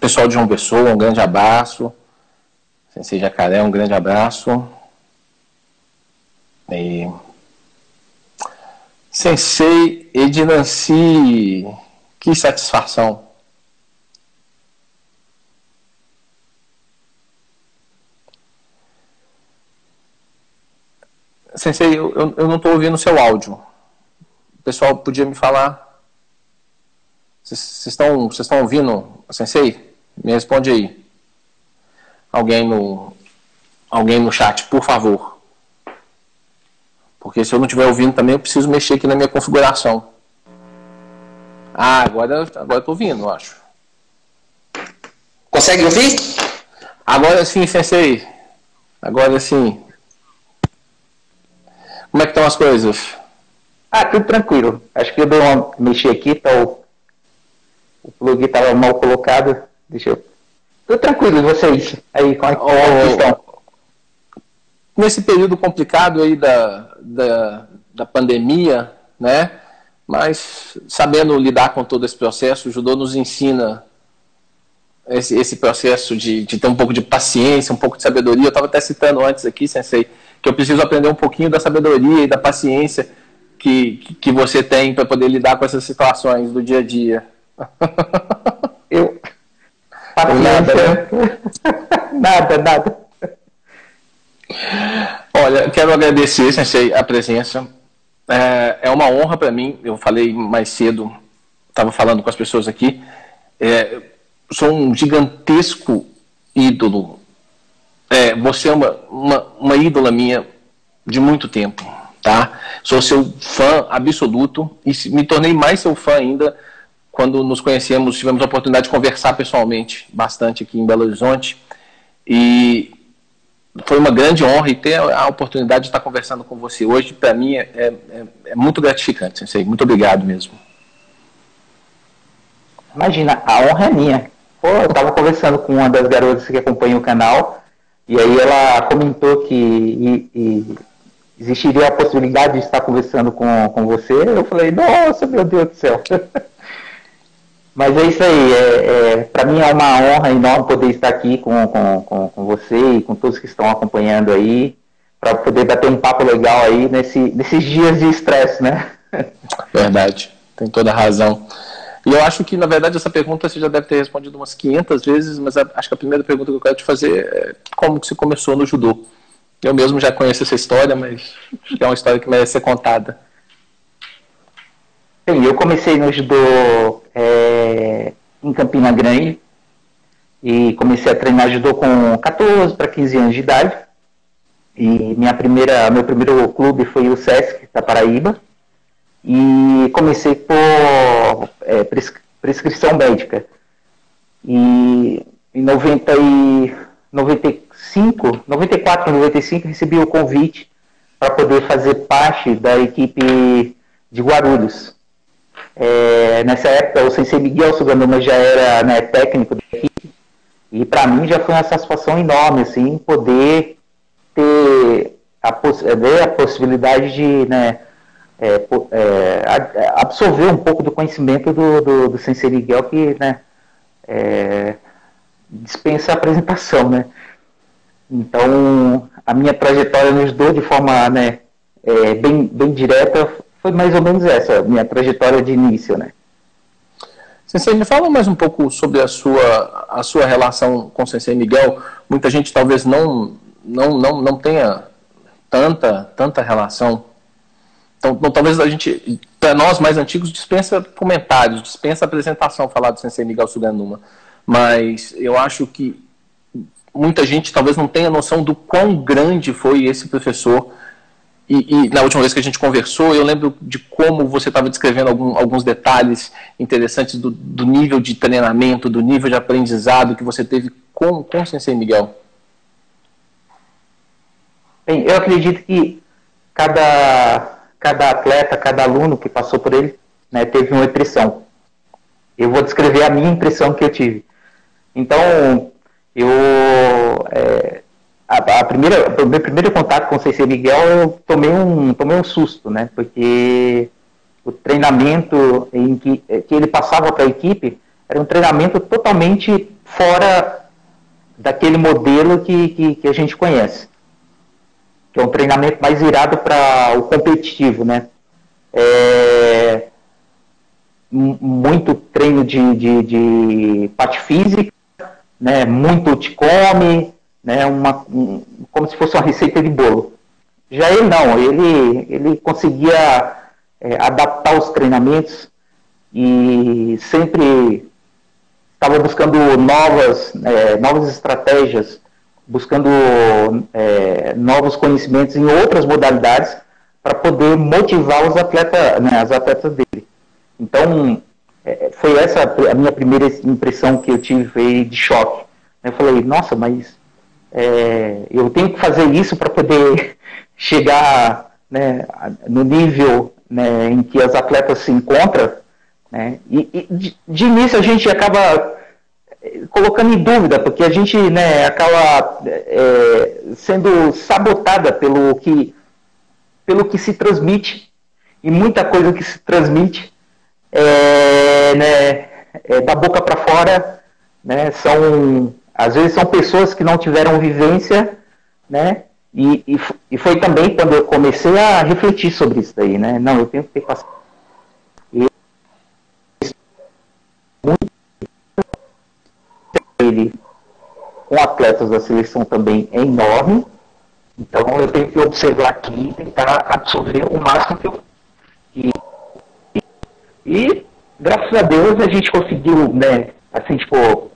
Pessoal de João Pessoa, um grande abraço. Sensei Jacaré, um grande abraço. E... Sensei Ednanci, que satisfação. Sensei, eu não estou ouvindo o seu áudio. O pessoal podia me falar? Vocês estão ouvindo, Sensei? Me responde aí. Alguém no chat, por favor. Porque se eu não estiver ouvindo também, eu preciso mexer aqui na minha configuração. Ah, agora eu estou ouvindo, eu acho. Consegue ouvir? Agora sim, Sensei. Agora sim. Como é que estão as coisas? Ah, tudo tranquilo. Acho que eu dei uma mexer aqui, tá o plug estava mal colocado. Deixa eu... Tudo tranquilo, e vocês? Aí, como é que estão? Nesse período complicado aí da pandemia, né? Mas sabendo lidar com todo esse processo, o judô nos ensina esse processo de ter um pouco de paciência, um pouco de sabedoria. Eu estava até citando antes aqui, Sensei, que eu preciso aprender um pouquinho da sabedoria e da paciência que você tem para poder lidar com essas situações do dia a dia. Nada. Olha, quero agradecer, Sensei, a presença. É uma honra para mim. Eu falei mais cedo, estava falando com as pessoas aqui. Sou um gigantesco ídolo. Você é uma ídola minha de muito tempo, tá? Sou seu fã absoluto e me tornei mais seu fã ainda quando nos conhecemos, tivemos a oportunidade de conversar pessoalmente bastante aqui em Belo Horizonte. E foi uma grande honra e ter a oportunidade de estar conversando com você hoje, para mim, é muito gratificante, Sensei. Muito obrigado mesmo. Imagina, a honra é minha. Pô, eu estava conversando com uma das garotas que acompanha o canal, e aí ela comentou que existiria a possibilidade de estar conversando com você. Eu falei, nossa, meu Deus do céu. Mas é isso aí, para mim é uma honra enorme poder estar aqui com você e com todos que estão acompanhando aí, para poder bater um papo legal aí nesses dias de estresse, né? Verdade, tem toda a razão. E eu acho que, na verdade, essa pergunta você já deve ter respondido umas 500 vezes, mas acho que a primeira pergunta que eu quero te fazer é como que você começou no judô. Eu mesmo já conheço essa história, mas acho que é uma história que merece ser contada. Bem, eu comecei no judô em Campina Grande e comecei a treinar judô com 14 para 15 anos de idade. E meu primeiro clube foi o Sesc da Paraíba. E comecei por prescrição médica. E em 94, 95, recebi o convite para poder fazer parte da equipe de Guarulhos. Nessa época, o Sensei Miguel Suganuma já era, né, técnico da equipe. E para mim já foi uma satisfação enorme, assim, poder ter a possibilidade de, né, absorver um pouco do conhecimento do Sensei Miguel, que, né, dispensa a apresentação, né? Então, a minha trajetória no judô, de forma, né, bem direta, foi mais ou menos essa, minha trajetória de início, né? Sensei, me fala mais um pouco sobre a sua relação com o Sensei Miguel. Muita gente talvez não tenha tanta relação. Então, talvez a gente, para nós mais antigos, dispensa comentários, dispensa apresentação falar do Sensei Miguel Suganuma. Mas eu acho que muita gente talvez não tenha noção do quão grande foi esse professor. E na última vez que a gente conversou, eu lembro de como você estava descrevendo alguns detalhes interessantes do nível de treinamento, do nível de aprendizado que você teve com o Sensei Miguel. Bem, eu acredito que cada atleta, cada aluno que passou por ele, né, teve uma impressão. Eu vou descrever a minha impressão que eu tive. Então, o meu primeiro contato com o Sensei Miguel, eu tomei um susto, né? Porque o treinamento que ele passava para a equipe era um treinamento totalmente fora daquele modelo que a gente conhece, que é um treinamento mais virado para o competitivo, né? Muito treino de parte física, né? Muito te come, né? Como se fosse uma receita de bolo. Já ele não, ele conseguia adaptar os treinamentos e sempre estava buscando novas estratégias, buscando novos conhecimentos em outras modalidades para poder motivar os atletas, né, as atletas dele. Então, foi essa a minha primeira impressão que eu tive de choque. Eu falei, nossa, mas eu tenho que fazer isso para poder chegar, né, no nível, né, em que as atletas se encontram, né, e de início a gente acaba colocando em dúvida, porque a gente, né, acaba sendo sabotada pelo que se transmite, e muita coisa que se transmite da boca para fora, né, às vezes são pessoas que não tiveram vivência, né, e foi também quando eu comecei a refletir sobre isso daí, né, não, eu tenho que ter paciência. Ele com atletas da seleção também é enorme, então eu tenho que observar aqui e tentar absorver o máximo que eu... E graças a Deus a gente conseguiu, né, assim, tipo,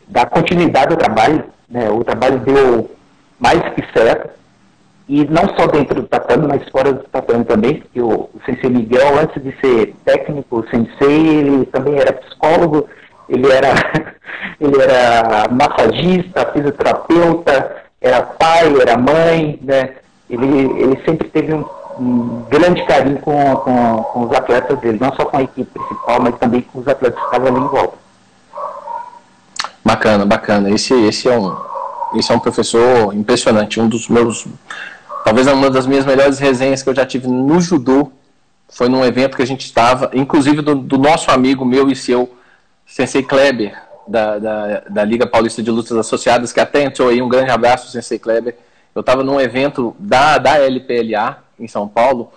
dar continuidade ao trabalho, né, o trabalho deu mais que certo, e não só dentro do tatame, mas fora do tatame também, porque o Sensei Miguel, antes de ser técnico, sensei, ele também era psicólogo, ele era massagista, fisioterapeuta, era pai, era mãe, né? Ele sempre teve um grande carinho com os atletas dele, não só com a equipe principal, mas também com os atletas que estavam ali em volta. Bacana, bacana. Esse é um professor impressionante, um dos meus, talvez uma das minhas melhores resenhas que eu já tive no judô, foi num evento que a gente estava, inclusive do nosso amigo meu e seu, Sensei Kleber, da Liga Paulista de Lutas Associadas, que até entrou aí, um grande abraço, Sensei Kleber. Eu estava num evento da LPLA, em São Paulo,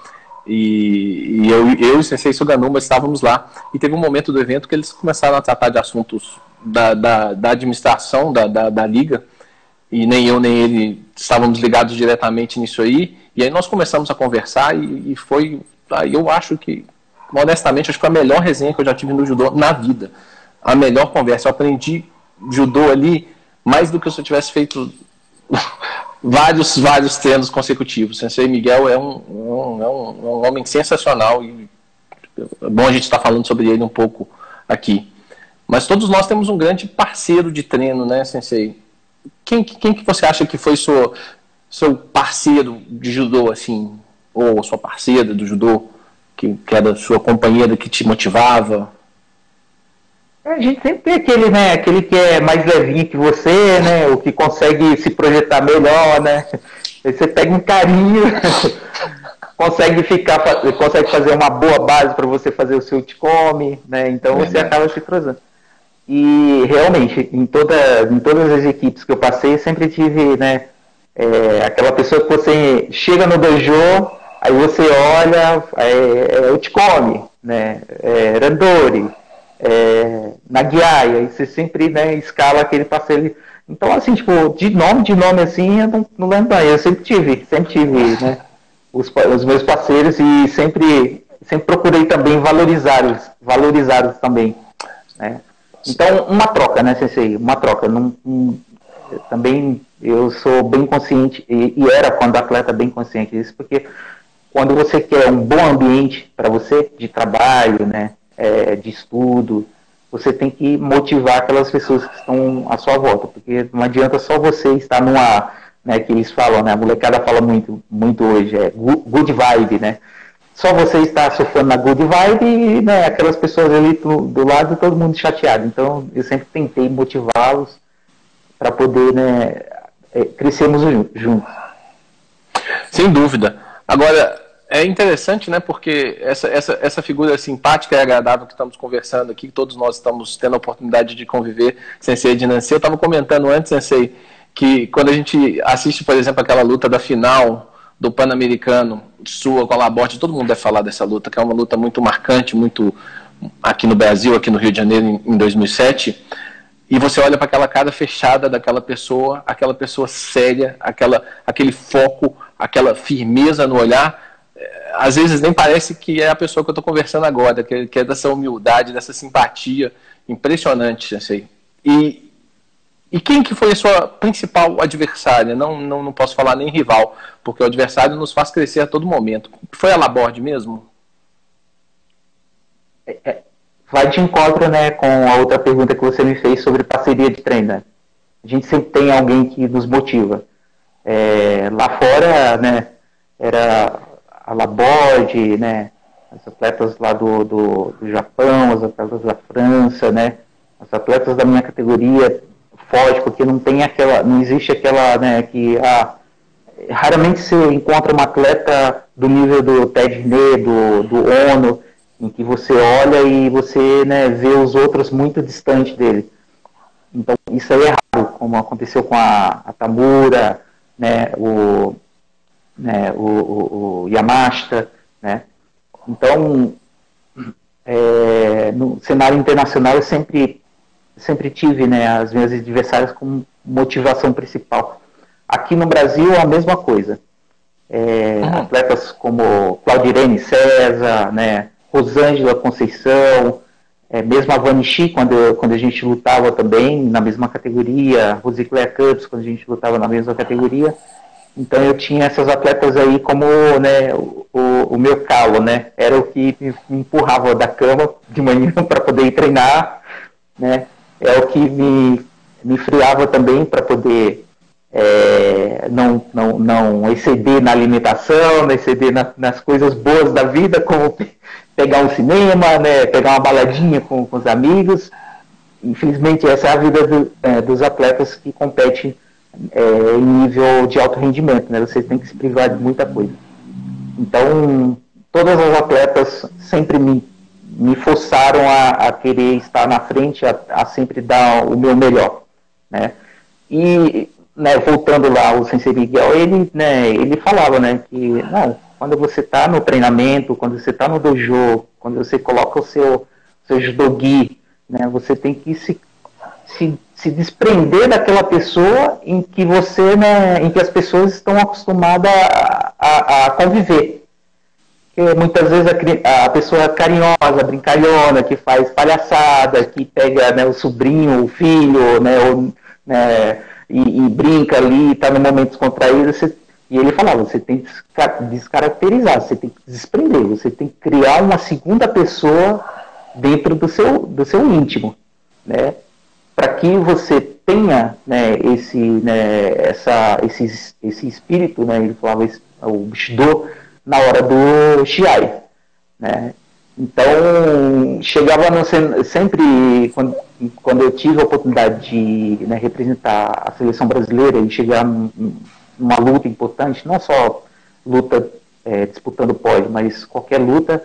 e eu e o Sensei Suganuma estávamos lá, e teve um momento do evento que eles começaram a tratar de assuntos da administração da Liga, e nem eu nem ele estávamos ligados diretamente nisso aí, e aí nós começamos a conversar, e foi, eu acho que, honestamente, acho que foi a melhor resenha que eu já tive no judô na vida. A melhor conversa. Eu aprendi judô ali mais do que se eu tivesse feito vários treinos consecutivos. O Sensei Miguel é um homem sensacional, e é bom a gente estar falando sobre ele um pouco aqui. Mas todos nós temos um grande parceiro de treino, né, Sensei? Quem que você acha que foi seu parceiro de judô, assim, ou sua parceira do judô, que era sua companheira, que te motivava? A gente sempre tem aquele, né, aquele que é mais levinho que você, né, o que consegue se projetar melhor, né, aí você pega um carinho, consegue fazer uma boa base para você fazer o seu Ticome, né, então você acaba se cruzando. E realmente, em todas as equipes que eu passei, sempre tive, né, aquela pessoa que você chega no dojo, aí você olha, o Ticome, né, Randori, Nagiai, aí você sempre, né, escala aquele parceiro. Então, assim, tipo, de nome assim, eu não lembro, eu sempre tive, né, os meus parceiros, e sempre procurei também valorizá-los também, né. Então, uma troca, né, Sensei, uma troca. Também eu sou bem consciente, e era quando atleta bem consciente disso, porque quando você quer um bom ambiente para você, de trabalho, né, de estudo, você tem que motivar aquelas pessoas que estão à sua volta, porque não adianta só você estar numa, né, que eles falam, né, a molecada fala muito hoje, good vibe, né, só você está surfando na good vibe e, né, aquelas pessoas ali do lado, todo mundo chateado. Então eu sempre tentei motivá-los para poder, né, crescermos juntos. Sem dúvida. Agora, É interessante, né, porque essa figura simpática e agradável que estamos conversando aqui, que todos nós estamos tendo a oportunidade de conviver, Sensei Ednancy, eu estava comentando antes, Sensei, que quando a gente assiste, por exemplo, aquela luta da final do Pan-Americano, sua com a Laborde, todo mundo deve falar dessa luta, que é uma luta muito marcante, muito aqui no Brasil, aqui no Rio de Janeiro, em 2007, e você olha para aquela cara fechada daquela pessoa, aquela pessoa séria, aquele foco, aquela firmeza no olhar, às vezes nem parece que é a pessoa que eu estou conversando agora, que é dessa humildade, dessa simpatia impressionante, assim. E quem que foi a sua principal adversária? Não posso falar nem rival, porque o adversário nos faz crescer a todo momento. Foi a Laborde mesmo? Vai de encontro, né, com a outra pergunta que você me fez sobre parceria de treino, né? A gente sempre tem alguém que nos motiva. Lá fora, né, era a Laborde, né, os atletas lá do Japão, os atletas da França, né, os atletas da minha categoria forte, porque não existe aquela, né, que raramente se encontra um atleta do nível do Ted Hernay, do Ono, em que você olha e você, né, vê os outros muito distante dele. Então isso aí é raro, como aconteceu com a Tamura, né, o Yamashita, né? Então, no cenário internacional eu sempre tive, né, as minhas adversárias como motivação principal. Aqui no Brasil a mesma coisa. Atletas como Claudirene César, né, Rosângela Conceição, mesmo a Vanishi, quando a gente lutava também na mesma categoria, Rosicléa Campos, quando a gente lutava na mesma categoria. Então eu tinha essas atletas aí como, né, o meu calo, né? Era o que me empurrava da cama de manhã para poder ir treinar, né? É o que me friava também para poder não exceder na alimentação, não exceder nas coisas boas da vida, como pegar um cinema, né? Pegar uma baladinha com os amigos. Infelizmente essa é a vida dos atletas que competem em nível de alto rendimento, né? Você tem que se privar de muita coisa. Então, todas as atletas sempre me forçaram a querer estar na frente, a sempre dar o meu melhor, né? E, né, voltando lá, o Sensei Miguel, ele falava, né, que quando você está no treinamento, quando você está no dojo, quando você coloca o seu judogi, né, você tem que se desprender daquela pessoa em que você, né, em que as pessoas estão acostumadas a conviver. Porque muitas vezes a pessoa carinhosa, brincalhona, que faz palhaçada, que pega, né, o sobrinho, o filho, né, e brinca ali, está no momento descontraído, e ele falava, você tem que descaracterizar, você tem que desprender, você tem que criar uma segunda pessoa dentro do seu íntimo, né? Para que você tenha, né, esse espírito, né, ele falava o Bushido, na hora do Shiai, né? Então, chegava sempre, quando eu tive a oportunidade de, né, representar a seleção brasileira e chegar numa luta importante, não só luta disputando pódio, mas qualquer luta,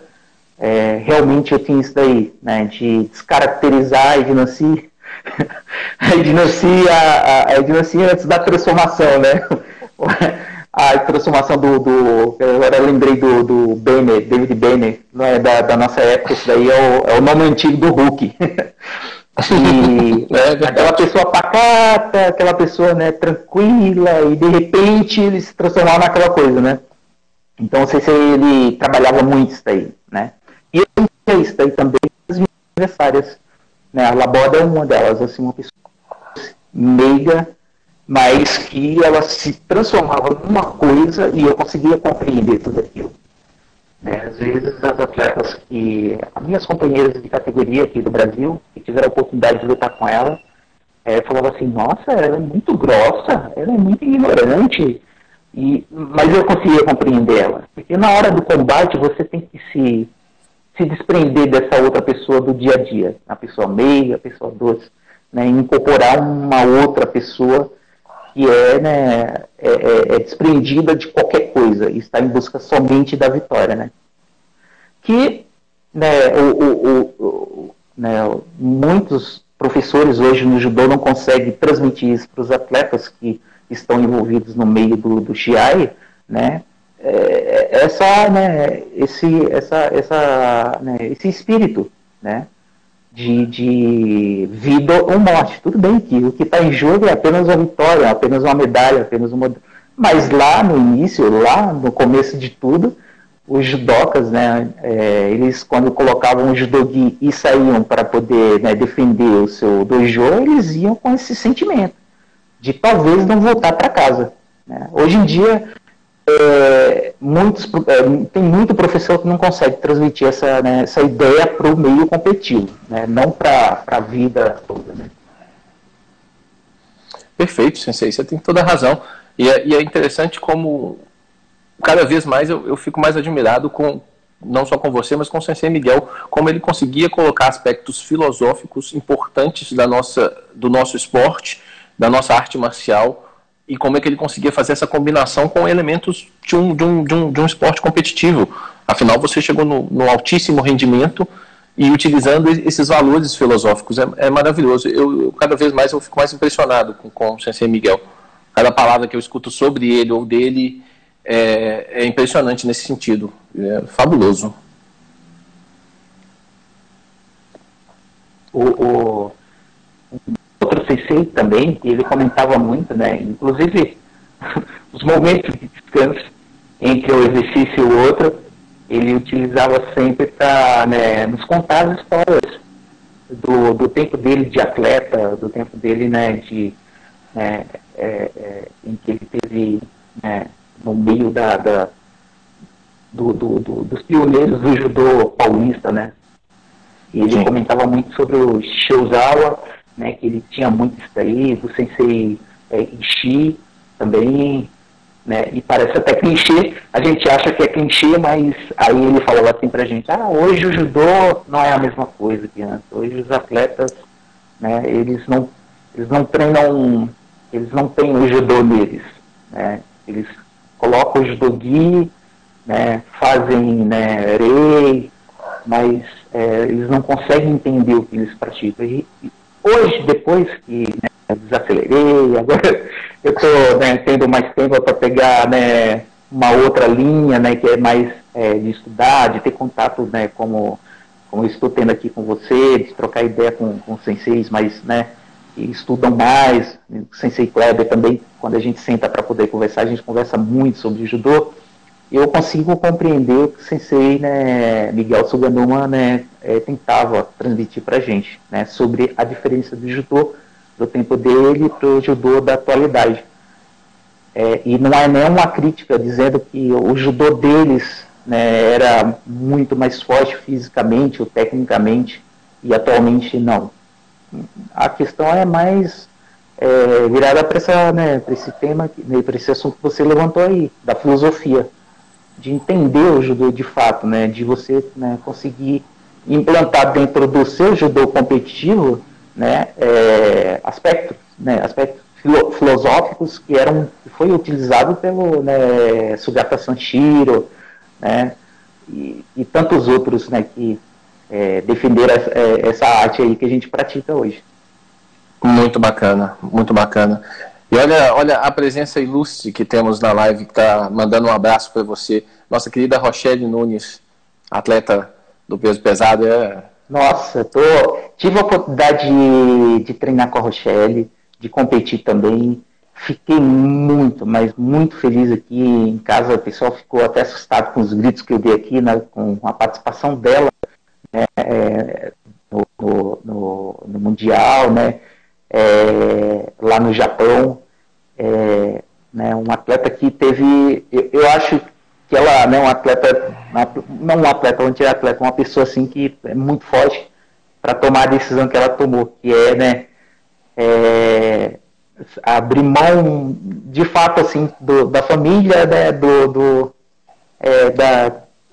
realmente eu tinha isso daí, né, de descaracterizar a Ednancy, a Ednancy antes da transformação, né? A transformação agora eu lembrei do Banner, David Banner, não é da nossa época, isso daí é o nome antigo do Hulk. E aquela pessoa pacata, aquela pessoa, né, tranquila, e de repente ele se transformava naquela coisa, né? Então não sei se ele trabalhava muito isso daí, né? E eu tinha isso daí também nas minhas adversárias, né? A Laborde é uma delas, assim, uma pessoa meiga, mas que ela se transformava numa coisa e eu conseguia compreender tudo aquilo. Às vezes as atletas as minhas companheiras de categoria aqui do Brasil, que tiveram a oportunidade de lutar com ela, falavam assim, nossa, ela é muito grossa, ela é muito ignorante, mas eu conseguia compreender ela. Porque na hora do combate você tem que se desprender dessa outra pessoa do dia a dia, a pessoa meiga, a pessoa doce, né, e incorporar uma outra pessoa que é desprendida de qualquer coisa, e está em busca somente da vitória, né? Que, né, muitos professores hoje no judô não conseguem transmitir isso para os atletas que estão envolvidos no meio do Shiai, né? Esse espírito, né, de vida ou morte. Tudo bem que o que está em jogo é apenas uma vitória, apenas uma medalha, apenas uma... Mas lá no início, lá no começo de tudo, os judokas, né, eles quando colocavam o judogi e saíam para poder, né, defender o seu dojo, eles iam com esse sentimento de talvez não voltar para casa, né? Hoje em dia tem muito professor que não consegue transmitir essa ideia para o meio competitivo, né? Não para a vida toda, né? Perfeito, Sensei, você tem toda a razão. E é interessante como cada vez mais eu fico mais admirado não só com você, mas com o Sensei Miguel, como ele conseguia colocar aspectos filosóficos importantes do nosso esporte, da nossa arte marcial, e como é que ele conseguia fazer essa combinação com elementos de um esporte competitivo. Afinal, você chegou no altíssimo rendimento e utilizando esses valores filosóficos. É maravilhoso. Cada vez mais eu fico mais impressionado com o Sensei Miguel. Cada palavra que eu escuto sobre ele ou dele é impressionante nesse sentido. É fabuloso. Outro sensei também, ele comentava muito, né? Inclusive, os momentos de descanso entre um exercício e o outro, ele utilizava sempre para, né, nos contar as histórias do tempo dele de atleta, do tempo dele, né, em que ele teve, né, no meio dos pioneiros do judô paulista, né? E ele comentava muito sobre o Shiozawa, né, que ele tinha muito isso daí, do Sensei Ishii também, né, e parece até clichê, a gente acha que é clichê, mas aí ele falava assim pra gente, hoje o judô não é a mesma coisa que antes, hoje os atletas, né, eles não treinam, eles não têm o judô neles, né, eles colocam o judogi, né, fazem, né, rei, mas eles não conseguem entender o que eles praticam. E hoje, depois que, né, eu desacelerei, agora eu estou, né, tendo mais tempo para pegar, né, uma outra linha, né, que é mais de estudar, de ter contato, né, como eu estou tendo aqui com você, de trocar ideia com senseis mais, né, que estudam mais, o Sensei Kleber também, quando a gente senta para poder conversar, a gente conversa muito sobre judô. Eu consigo compreender o que o Sensei, né, Miguel Suganuma, né, tentava transmitir para a gente, né, sobre a diferença do judô do tempo dele para o judô da atualidade. E não é nenhuma crítica dizendo que o judô deles, né, era muito mais forte fisicamente ou tecnicamente, e atualmente não. A questão é mais virada para né, esse tema, né, para esse assunto que você levantou aí, da filosofia, de entender o judô de fato, né, de você, né, conseguir implantar dentro do seu judô competitivo, né, aspectos filosóficos que foi utilizado pelo, né, Sugata Sanshiro, né, e tantos outros, né, que defenderam essa arte aí que a gente pratica hoje. Muito bacana, muito bacana. E olha a presença ilustre que temos na live, que está mandando um abraço para você. Nossa querida Rochelle Nunes, atleta do peso pesado. Nossa, tive a oportunidade de treinar com a Rochelle, de competir também. Fiquei muito, mas muito feliz aqui em casa. O pessoal ficou até assustado com os gritos que eu dei aqui, né, com a participação dela, né, no Mundial, né, lá no Japão. Né, um atleta que teve, eu acho que ela, né, um atleta, não um atleta, um atleta, uma pessoa assim que é muito forte para tomar a decisão que ela tomou, que né, abrir mão de fato assim da família, né,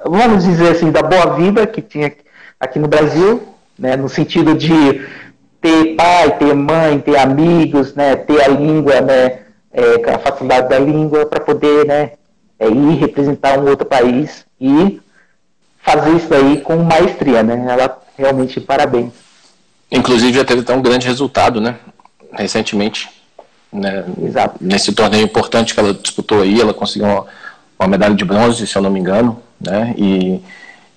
vamos dizer assim, da boa vida que tinha aqui no Brasil, né, no sentido de ter pai, ter mãe, ter amigos, né, ter a língua, né, com a facilidade da língua para poder, né, ir representar um outro país e fazer isso aí com maestria, né? Ela realmente parabéns. Inclusive já teve até um grande resultado, né? Recentemente, né? Exato. Nesse torneio importante que ela disputou aí, ela conseguiu uma medalha de bronze, se eu não me engano, né? E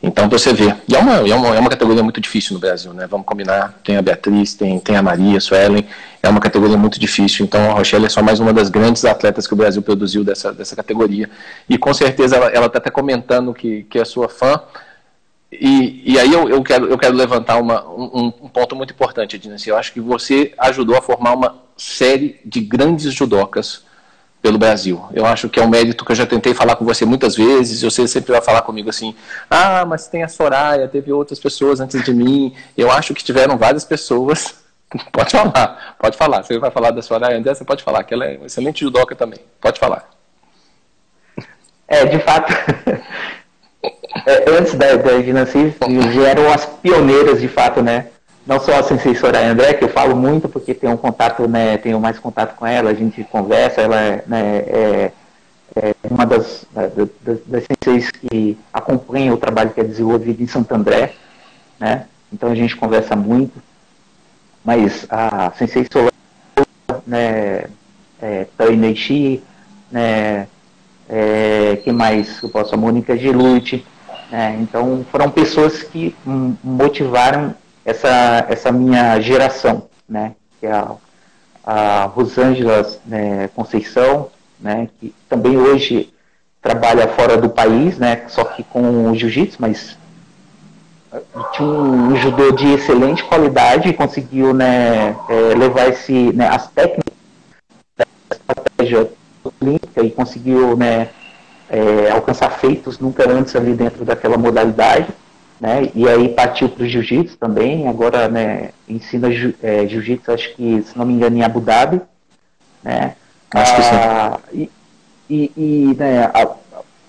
então você vê. E é uma categoria muito difícil no Brasil, né? Vamos combinar. Tem a Beatriz, tem a Maria, a Suelen. É uma categoria muito difícil. Então a Rochelle é só mais uma das grandes atletas que o Brasil produziu dessa categoria. E com certeza ela está até comentando que é sua fã. E aí eu quero levantar um ponto muito importante, Edna. Eu acho que você ajudou a formar uma série de grandes judocas pelo Brasil. Eu acho que é um mérito que eu já tentei falar com você muitas vezes, e você sempre vai falar comigo assim, mas tem a Soraya, teve outras pessoas antes de mim. Eu acho que tiveram várias pessoas. Pode falar. Você vai falar da Soraya André, você pode falar, que ela é uma excelente judoca também. Pode falar. De fato, antes da Ednancy, vieram as pioneiras, de fato, né? Não só a Sensei Soraya André, que eu falo muito porque tenho um contato, né, tenho mais contato com ela, a gente conversa, ela é uma das senseis que acompanha o trabalho que é desenvolvido em Santo André, né? Então a gente conversa muito, mas a Sensei Soraya, né, Tainei Shi, né, quem mais eu posso? A Mônica Gelucci, né? Então foram pessoas que motivaram essa minha geração, né, que é a Rosângela, né, Conceição, né, que também hoje trabalha fora do país, né, só que com o jiu-jitsu, mas tinha um judô de excelente qualidade e conseguiu, né, levar as técnicas da estratégia olímpica e conseguiu, né, alcançar feitos nunca antes ali dentro daquela modalidade. Né? E aí partiu para o jiu-jitsu também, agora, né, ensina jiu-jitsu, acho que, se não me engano, em Abu Dhabi, né? Acho que sim. E né,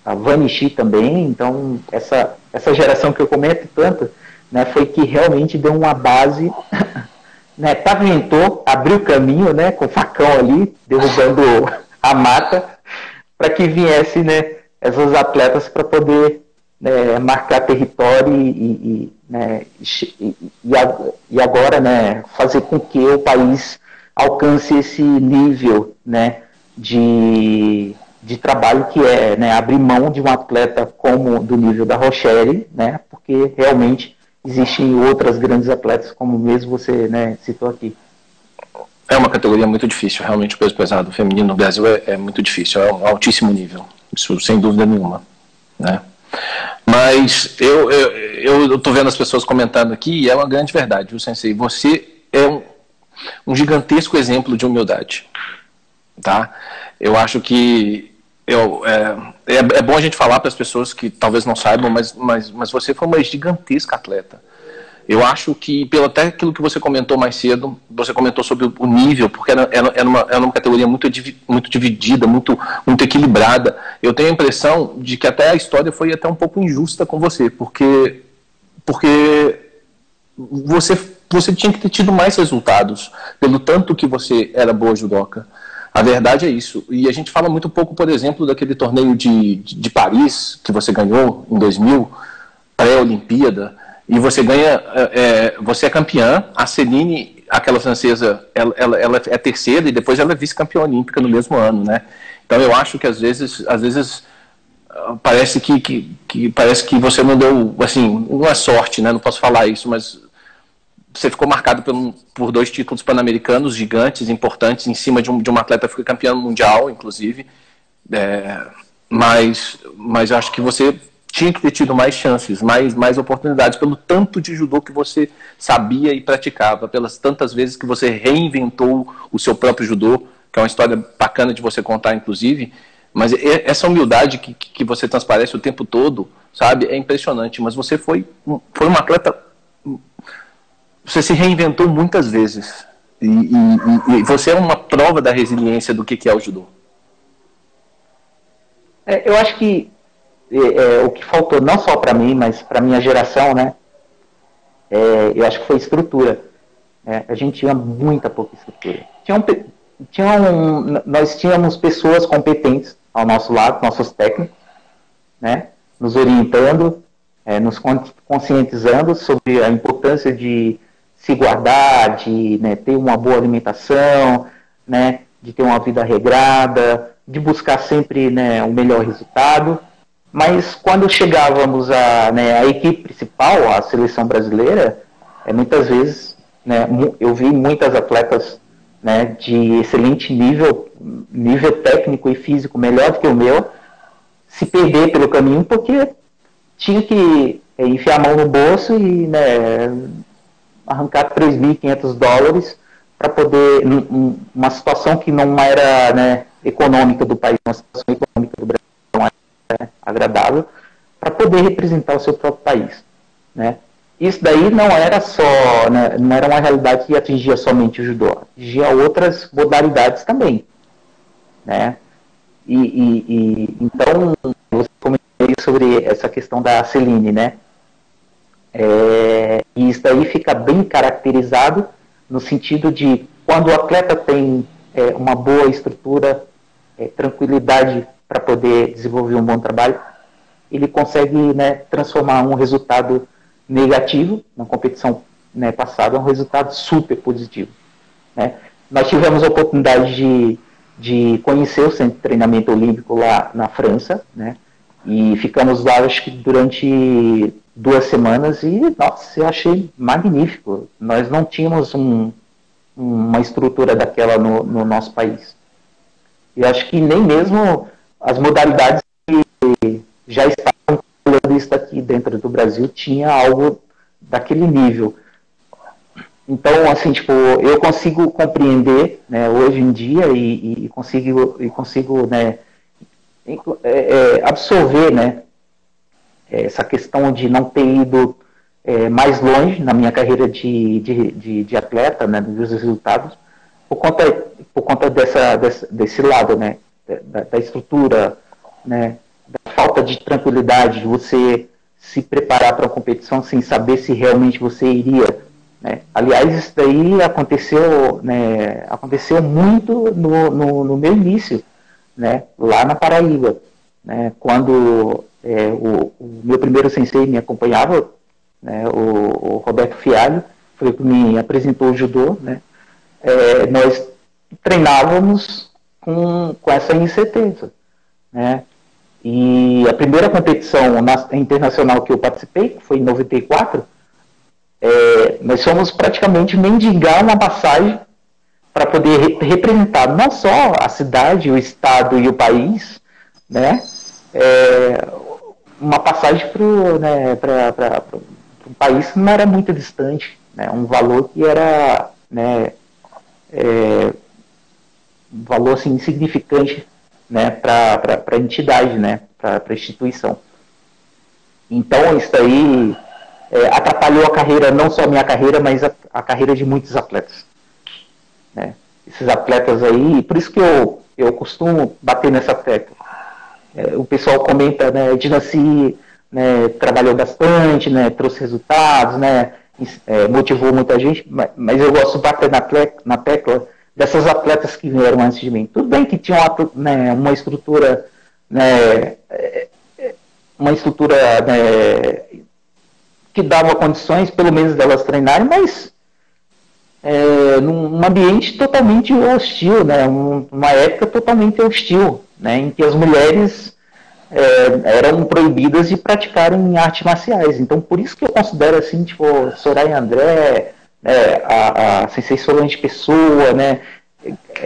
a Vanishi também, então essa geração que eu comento tanto, né, foi que realmente deu uma base, né, pavimentou, abriu caminho, né, com o facão ali, derrubando a mata, para que viesse, né, essas atletas para poder marcar território e agora, né, fazer com que o país alcance esse nível, né, de trabalho que é, né, abrir mão de um atleta como do nível da Rochelle, né, porque realmente existem outras grandes atletas, como mesmo você, né, citou aqui. É uma categoria muito difícil, realmente o peso pesado feminino no Brasil é muito difícil, é um altíssimo nível, isso sem dúvida nenhuma, né? Mas eu estou vendo as pessoas comentando aqui e é uma grande verdade, viu, Sensei? Você é um gigantesco exemplo de humildade, tá? Eu acho que é bom a gente falar para as pessoas que talvez não saibam, mas você foi uma gigantesca atleta. Eu acho que, pelo até aquilo que você comentou mais cedo, você comentou sobre o nível, porque era uma categoria muito dividida, muito equilibrada. Eu tenho a impressão de que até a história foi até um pouco injusta com você, porque você tinha que ter tido mais resultados, pelo tanto que você era boa judoca. A verdade é isso. E a gente fala muito pouco, por exemplo, daquele torneio de Paris, que você ganhou em 2000, pré-Olimpíada, e você ganha, você é campeã, a Celine, aquela francesa, ela é terceira e depois ela é vice-campeã olímpica no mesmo ano, né? Então eu acho que às vezes parece que você não deu, assim, não é sorte, né? Não posso falar isso, mas você ficou marcado por 2 títulos pan-americanos gigantes, importantes, em cima de uma atleta que foi campeã mundial, inclusive. Mas eu acho que você tinha que ter tido mais chances, mais oportunidades, pelo tanto de judô que você sabia e praticava, pelas tantas vezes que você reinventou o seu próprio judô, que é uma história bacana de você contar, inclusive. Mas essa humildade que você transparece o tempo todo, sabe, é impressionante. Mas você foi uma atleta, você se reinventou muitas vezes. E você é uma prova da resiliência do que é o judô. Eu acho que o que faltou, não só para mim, mas para minha geração, né? Eu acho que foi estrutura. A gente tinha muita pouca estrutura. nós tínhamos pessoas competentes ao nosso lado, nossos técnicos, né, nos orientando, nos conscientizando sobre a importância de se guardar, de, né, ter uma boa alimentação, né, de ter uma vida regrada, de buscar sempre, né, o melhor resultado. Mas quando chegávamos à equipe principal, a seleção brasileira, muitas vezes, né, eu vi muitas atletas, né, de excelente nível técnico e físico melhor do que o meu, se perder pelo caminho porque tinha que enfiar a mão no bolso e, né, arrancar $3.500 para poder, uma situação que não era, né, econômica do país, uma situação econômica do Brasil não era agradável, para poder representar o seu próprio país, né? Isso daí não era só, né, não era uma realidade que atingia somente o judô, atingia outras modalidades também, né? Então, você comentou sobre essa questão da Celine, né? E isso daí fica bem caracterizado no sentido de quando o atleta tem uma boa estrutura, tranquilidade para poder desenvolver um bom trabalho, ele consegue, né, transformar um resultado negativo na competição, né, passada, um resultado super positivo, né? Nós tivemos a oportunidade de conhecer o centro de treinamento olímpico lá na França, né? E ficamos lá, acho que durante 2 semanas e, nossa, eu achei magnífico. Nós não tínhamos uma estrutura daquela no nosso país. E acho que nem mesmo as modalidades que já estavam falando isso aqui dentro do Brasil tinha algo daquele nível. Então, assim, tipo, eu consigo compreender, né, hoje em dia e consigo, né, absorver, né, essa questão de não ter ido mais longe na minha carreira de atleta, né, dos resultados, por conta desse lado, né, da estrutura, né, da falta de tranquilidade, de você se preparar para a competição sem saber se realmente você iria, né. Aliás, isso daí aconteceu, né, aconteceu muito no meu início, né, lá na Paraíba, né, quando o meu primeiro sensei me acompanhava, né, o Roberto Fialho, foi o que me apresentou o judô, né. Nós treinávamos com essa incerteza, né. E a primeira competição internacional que eu participei, que foi em 94, nós fomos praticamente mendigar uma passagem para poder representar não só a cidade, o estado e o país, né, uma passagem para um país que não era muito distante, né, um valor que era, né, um valor assim, insignificante, né, para a entidade, né, para a instituição. Então isso aí atrapalhou a carreira, não só a minha carreira, mas a carreira de muitos atletas, né. Esses atletas aí, por isso que eu costumo bater nessa tecla. O pessoal comenta, né, Dinassi, né, trabalhou bastante, né, trouxe resultados, né, motivou muita gente, mas eu gosto de bater na tecla dessas atletas que vieram antes de mim. Tudo bem que tinham, né, uma estrutura, né, né, que dava condições, pelo menos, delas treinarem, mas num ambiente totalmente hostil, né, uma época totalmente hostil, né, em que as mulheres eram proibidas de praticarem artes marciais. Então, por isso que eu considero, assim, tipo, Soraya André, a Sensei Solange Pessoa, né,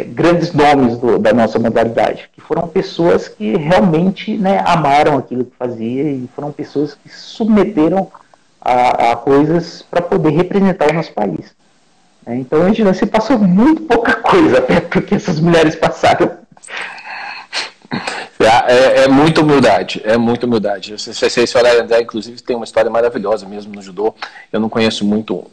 grandes nomes da nossa modalidade, que foram pessoas que realmente, né, amaram aquilo que fazia e foram pessoas que se submeteram a coisas para poder representar o nosso país. Então, a gente passou muito pouca coisa perto que essas mulheres passaram. É muita humildade, é muita humildade. Esse Soraya André, inclusive, tem uma história maravilhosa mesmo no judô. Eu não conheço muito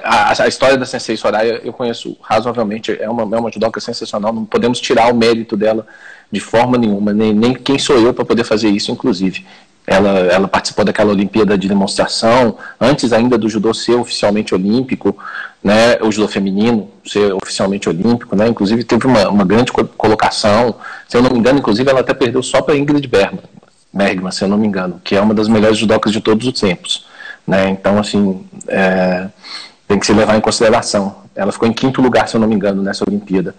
A história da Sensei Soraya eu conheço razoavelmente, é uma judoca sensacional, não podemos tirar o mérito dela de forma nenhuma, nem quem sou eu para poder fazer isso, inclusive. Ela participou daquela Olimpíada de demonstração, antes ainda do judô ser oficialmente olímpico, né, o judô feminino ser oficialmente olímpico, né, inclusive teve uma grande colocação, se eu não me engano, inclusive ela até perdeu só para Ingrid Bergman, se eu não me engano, que é uma das melhores judocas de todos os tempos, né, então assim, tem que se levar em consideração. Ela ficou em 5º lugar, se eu não me engano, nessa Olimpíada.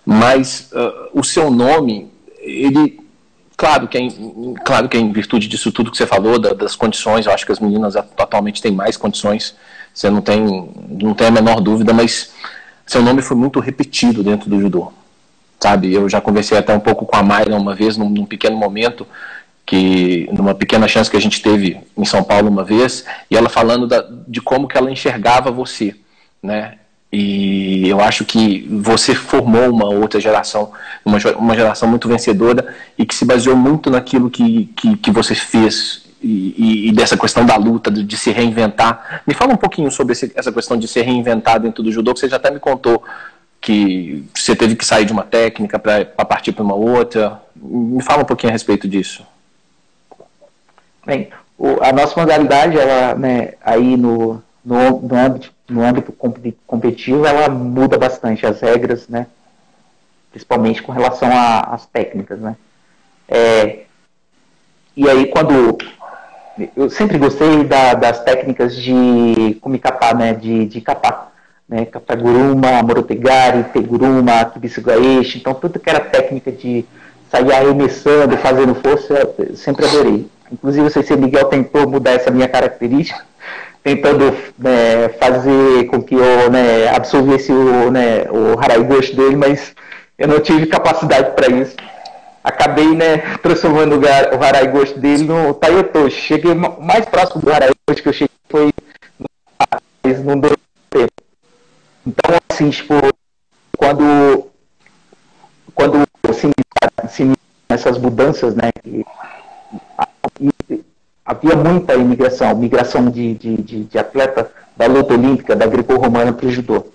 Mas o seu nome, ele... Claro que é em virtude disso tudo que você falou, das condições, eu acho que as meninas atualmente têm mais condições, você não tem a menor dúvida, mas seu nome foi muito repetido dentro do judô, sabe? Eu já conversei até um pouco com a Mayra uma vez, num pequeno momento, numa pequena chance que a gente teve em São Paulo uma vez, e ela falando de como que ela enxergava você, né? E eu acho que você formou uma outra geração, uma geração muito vencedora e que se baseou muito naquilo que você fez e dessa questão da luta, de se reinventar. Me fala um pouquinho sobre essa questão de se reinventar dentro do judô, que você já até me contou que você teve que sair de uma técnica para partir para uma outra. Me fala um pouquinho a respeito disso. Bem, a nossa modalidade, ela, né, aí no âmbito competitivo, ela muda bastante as regras, né? Principalmente com relação às técnicas, né? E aí, eu sempre gostei das técnicas de kumikata, né? De kata, né? Kataguruma, Morotegari, Teguruma, Kibisugaeshi, então tudo que era técnica de sair arremessando, fazendo força, eu sempre adorei. Inclusive, o Sensei Miguel tentou mudar essa minha característica, tentando, né, fazer com que eu, né, absorvesse o Harai Goshi dele, mas eu não tive capacidade para isso. Acabei, né, transformando o Harai Goshi dele no Taiotoshi. Cheguei mais próximo do Harai Goshi que eu cheguei foi mas não deu tempo. Então, assim, tipo, quando assim, essas mudanças, né, havia muita migração de atleta da luta olímpica, da greco-romana para o judô,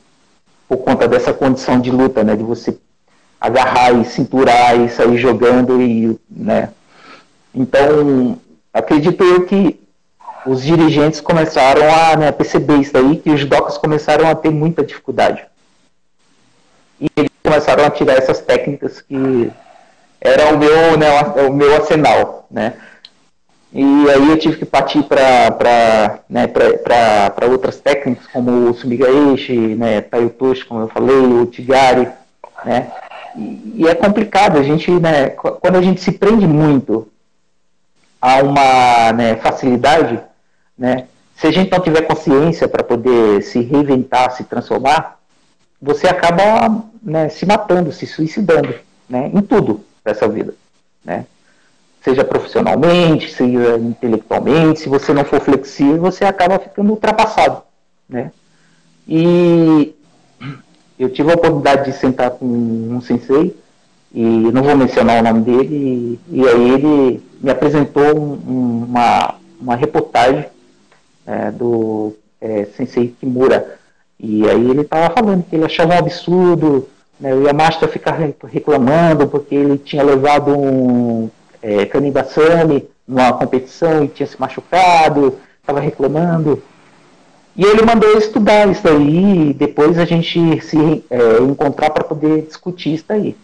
por conta dessa condição de luta, né, de você agarrar e cinturar e sair jogando, né. Então, acredito eu que os dirigentes começaram a, né, perceber isso aí, que os judocas começaram a ter muita dificuldade. E eles começaram a tirar essas técnicas que eram o meu arsenal, né. E aí eu tive que partir para outras técnicas, como o Sumigaeshi, né, Taiotoshi, como eu falei, o Tigari, né. E é complicado, a gente, né, quando a gente se prende muito a uma, né, facilidade, né, se a gente não tiver consciência para poder se reinventar, se transformar, você acaba, né, se matando, se suicidando, né, em tudo dessa vida, né. Seja profissionalmente, seja intelectualmente, se você não for flexível, você acaba ficando ultrapassado, né. E eu tive a oportunidade de sentar com um sensei, e não vou mencionar o nome dele, e aí ele me apresentou uma reportagem do sensei Kimura, e aí ele estava falando que ele achava um absurdo, né, o Yamashita ficar reclamando porque ele tinha levado um Kanibasami numa competição e tinha se machucado, estava reclamando. E ele mandou eu estudar isso aí e depois a gente se encontrar para poder discutir isso aí,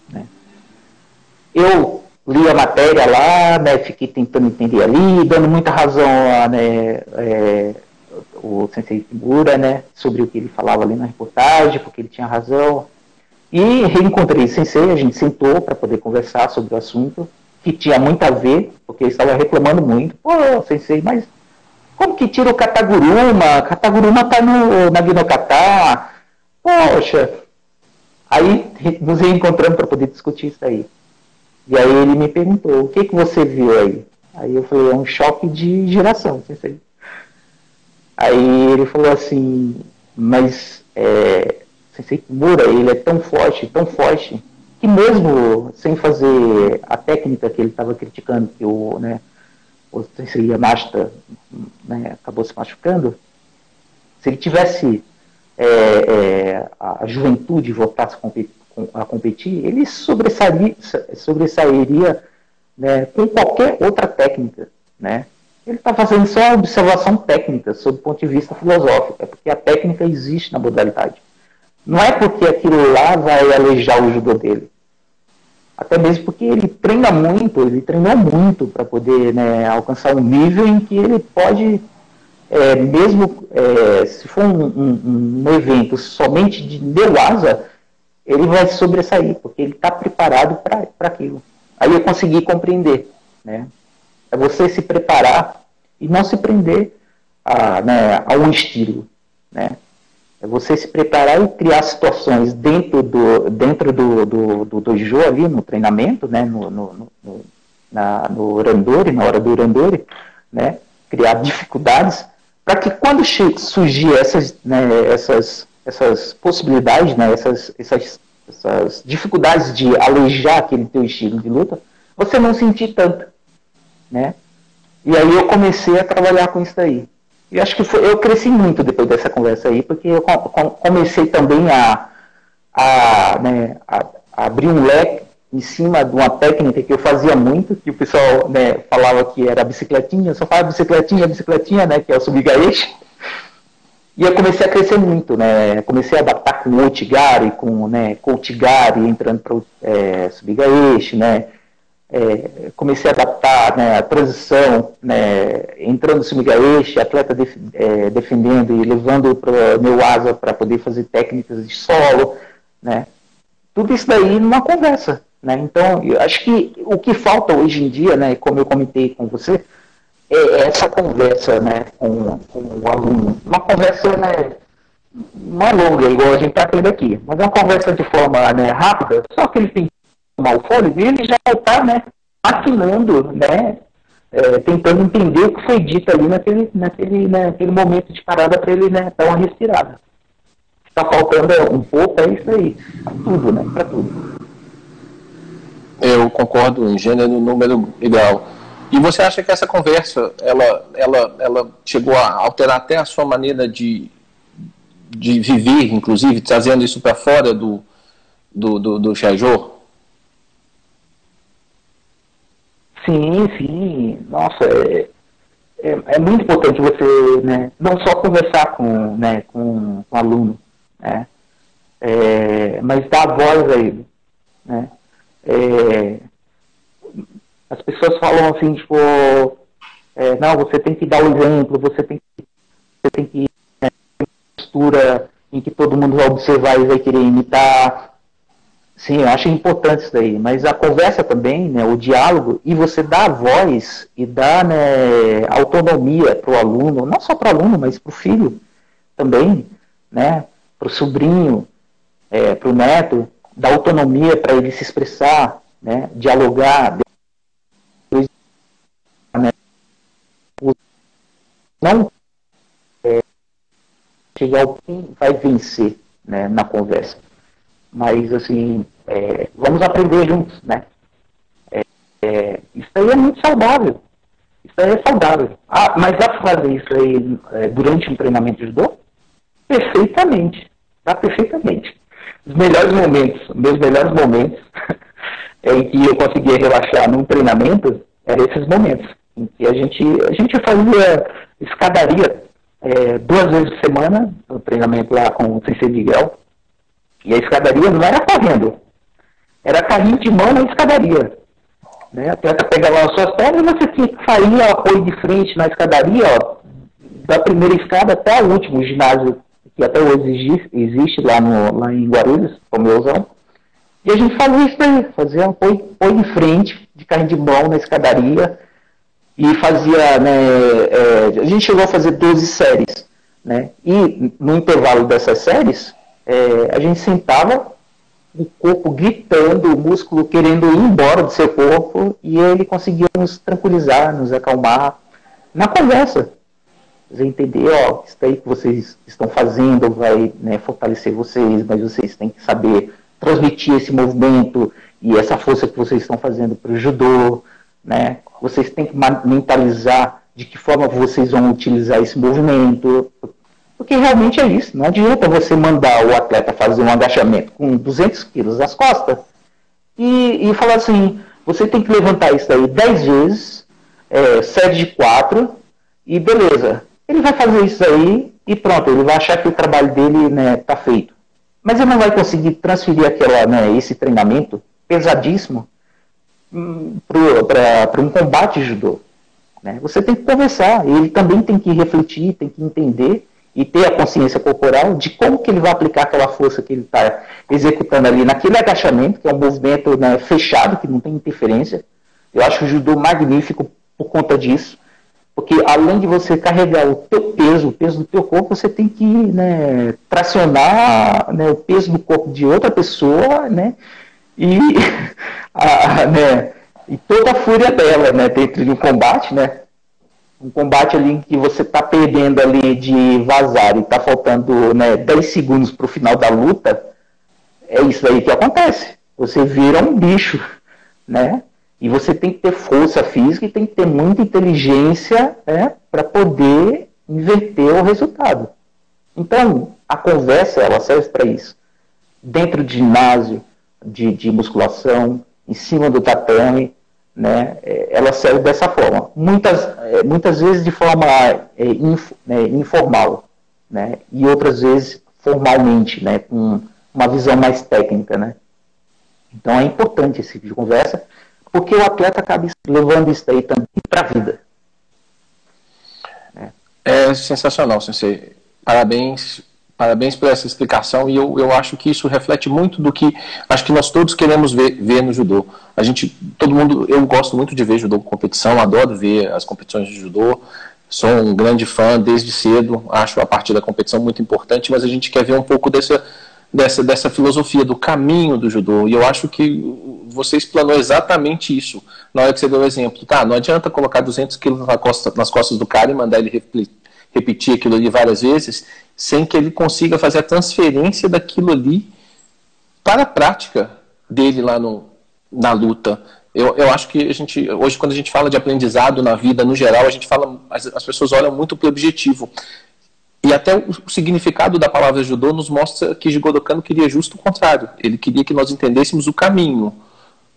né. Eu li a matéria lá, né, fiquei tentando entender ali, dando muita razão a, né, o Sensei Kimura, né, sobre o que ele falava ali na reportagem, porque ele tinha razão. E reencontrei o Sensei, a gente sentou para poder conversar sobre o assunto, que tinha muito a ver, porque ele estava reclamando muito. Pô, Sensei, mas como que tira o Kataguruma? Kataguruma está na Ginokata. Poxa. Aí nos reencontramos para poder discutir isso aí. E aí ele me perguntou, o que você viu aí? Aí eu falei, é um choque de geração, Sensei. Aí ele falou assim, mas Sensei Kimura, ele é tão forte, que mesmo sem fazer a técnica que ele estava criticando, que o Sensei Yamashita, né, acabou se machucando, Se ele tivesse a juventude voltasse a competir, ele sobressairia, né, com qualquer outra técnica, né? Ele está fazendo só observação técnica, sob o ponto de vista filosófico, é porque a técnica existe na modalidade. Não é porque aquilo lá vai alejar o judô dele. Até mesmo porque ele treinou muito para poder, né, alcançar um nível em que ele pode, se for um evento somente de neuasa, ele vai sobressair, porque ele está preparado para aquilo. Aí eu consegui compreender, né? É você se preparar e não se prender a um estilo, né? É você se preparar e criar situações dentro do dojo ali, no treinamento, né? no randori, na hora do randori, né? Criar dificuldades para que quando surgir essas possibilidades, né? essas dificuldades de alejar aquele teu estilo de luta, você não sentir tanto, né? E aí eu comecei a trabalhar com isso daí. E acho que eu cresci muito depois dessa conversa aí, porque eu comecei também a abrir um leque em cima de uma técnica que eu fazia muito, que o pessoal, né, falava que era bicicletinha, eu só falava bicicletinha, né, que é o Subigaeshi. E eu comecei a crescer muito, né? Comecei a adaptar com o Outigari, com Koutigari, entrando para o Subigaeshi, né? Comecei a adaptar, né, a transição, né, entrando no Subigaeshi, atleta defendendo e levando para o meu asa para poder fazer técnicas de solo, né? Tudo isso daí numa conversa, né? Então, eu acho que o que falta hoje em dia, né, como eu comentei com você, essa conversa, né, com o aluno, uma conversa, né, não é longa, igual a gente está tendo aqui, mas é uma conversa de forma, né, rápida, só que ele tem que tomar o fôlego e ele já está, né, maquinando, né, tentando entender o que foi dito ali naquele momento de parada para ele, né, dar uma respirada. Está faltando um pouco, é isso aí, para tudo, né, para tudo. Eu concordo em gênero, número, ideal. E você acha que essa conversa, ela chegou a alterar até a sua maneira de viver, inclusive, trazendo isso para fora do Shaijo? Sim. Nossa, é muito importante você, né, não só conversar com o aluno, né, mas dar voz a ele, né. As pessoas falam assim, tipo, não, você tem que dar o exemplo, você tem que ter uma postura em que todo mundo vai observar e vai querer imitar. Sim, eu acho importante isso daí, mas a conversa também, né, o diálogo, e você dá a voz e dá, né, autonomia para o aluno, não só para o aluno, mas para o filho também, né, para o sobrinho, para o neto, dá autonomia para ele se expressar, né, dialogar, não chegar ao quem vai vencer, né, na conversa. Mas, assim, vamos aprender juntos, né? Isso aí é muito saudável. Isso aí é saudável. Mas dá para fazer isso aí durante um treinamento de judô? Perfeitamente. Dá perfeitamente. Meus melhores momentos em que eu conseguia relaxar num treinamento eram esses momentos. Em que a gente fazia escadaria 2 vezes por semana, no treinamento lá com o Sensei Miguel. E a escadaria não era correndo, era carrinho de mão na escadaria. Né? A atleta pegava as suas pernas e você tinha que sair ao apoio de frente na escadaria, ó, da primeira escada até o último ginásio, que até hoje existe lá em Guarulhos, Romeuzão. E a gente fazia isso aí, fazia apoio de frente, de carrinho de mão na escadaria, e fazia, né, a gente chegou a fazer 12 séries, né, e no intervalo dessas séries, a gente sentava, o corpo gritando, o músculo querendo ir embora do seu corpo, e ele conseguia nos tranquilizar, nos acalmar, na conversa. Você entender, ó, isso aí que vocês estão fazendo vai, né, fortalecer vocês, mas vocês têm que saber transmitir esse movimento e essa força que vocês estão fazendo para o judô, né? Vocês têm que mentalizar de que forma vocês vão utilizar esse movimento, Porque realmente é isso. Não adianta você mandar o atleta fazer um agachamento com 200 quilos nas costas e falar assim, você tem que levantar isso aí 10 vezes, série de 4, e beleza. Ele vai fazer isso aí e pronto, ele vai achar que o trabalho dele, né, tá feito. Mas ele não vai conseguir transferir esse treinamento pesadíssimo para um combate de judô. Né? Você tem que conversar, ele também tem que refletir, tem que entender e ter a consciência corporal de como que ele vai aplicar aquela força que ele está executando ali naquele agachamento, que é um movimento, né, fechado, que não tem interferência. Eu acho o judô magnífico por conta disso, porque além de você carregar o peso do teu corpo, você tem que, né, tracionar, né, o peso do corpo de outra pessoa, né, e, né, e toda a fúria dela, né, dentro de um combate, né, um combate ali em que você está perdendo ali de vazar e está faltando, né, 10 segundos para o final da luta, é isso aí que acontece. Você vira um bicho, né? E você tem que ter força física e tem que ter muita inteligência, né, para poder inverter o resultado. Então, a conversa, ela serve para isso. Dentro de ginásio, de musculação, em cima do tatame, né, ela serve dessa forma. Muitas vezes de forma informal, né, e outras vezes formalmente, né, com uma visão mais técnica. Né. Então é importante esse tipo de conversa, porque o atleta acaba levando isso daí também para a vida. É sensacional, Sensei. Parabéns por essa explicação, e eu acho que isso reflete muito do que acho que nós todos queremos ver no judô. Eu gosto muito de ver judô competição, adoro ver as competições de judô, sou um grande fã desde cedo, acho a parte da competição muito importante, mas a gente quer ver um pouco dessa filosofia, do caminho do judô, e eu acho que você explanou exatamente isso na hora que você deu o exemplo. Tá, não adianta colocar 200 quilos nas costas do cara e mandar ele repetir aquilo ali várias vezes, sem que ele consiga fazer a transferência daquilo ali para a prática dele lá na luta. Eu acho que hoje, quando a gente fala de aprendizado na vida, no geral, as pessoas olham muito para o objetivo. E até o significado da palavra judô nos mostra que Jigoro Kano queria justo o contrário. Ele queria que nós entendêssemos o caminho.